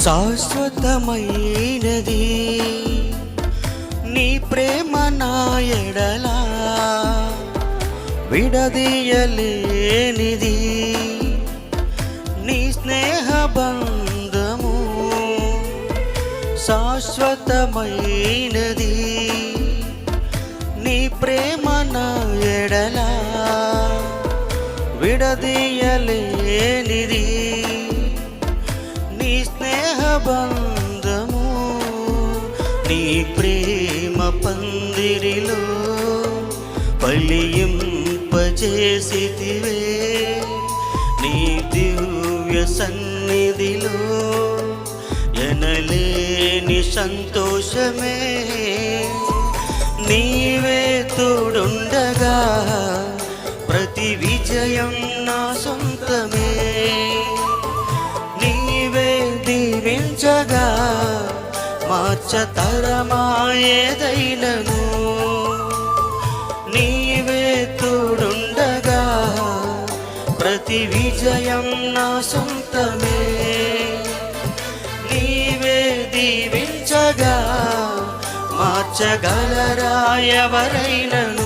శాశ్వతమైనది నీ ప్రేమ నా ఎడలా, విడదీయలేనిది నీ స్నేహ బంధము. శాశ్వతమైనది నీ ప్రేమ నా ఎడలా, విడదీయలేనిది నీ స్నేహ బంధము. నీ ప్రేమ పందిరిలో ఫలింపజేసితివే, నీ దివ్య సన్నిధిలో ఎనలేని సంతోషమే. నీవే తోడుండగా ప్రతి విజయం నా సొంతమే. నీవే దీవించగా మార్చతరమాయేదైనను. నీవే తోడుండగా ప్రతి విజయం నా సొంతమే. నీవే దీవించగా మార్చగలరా ఎవరైనను.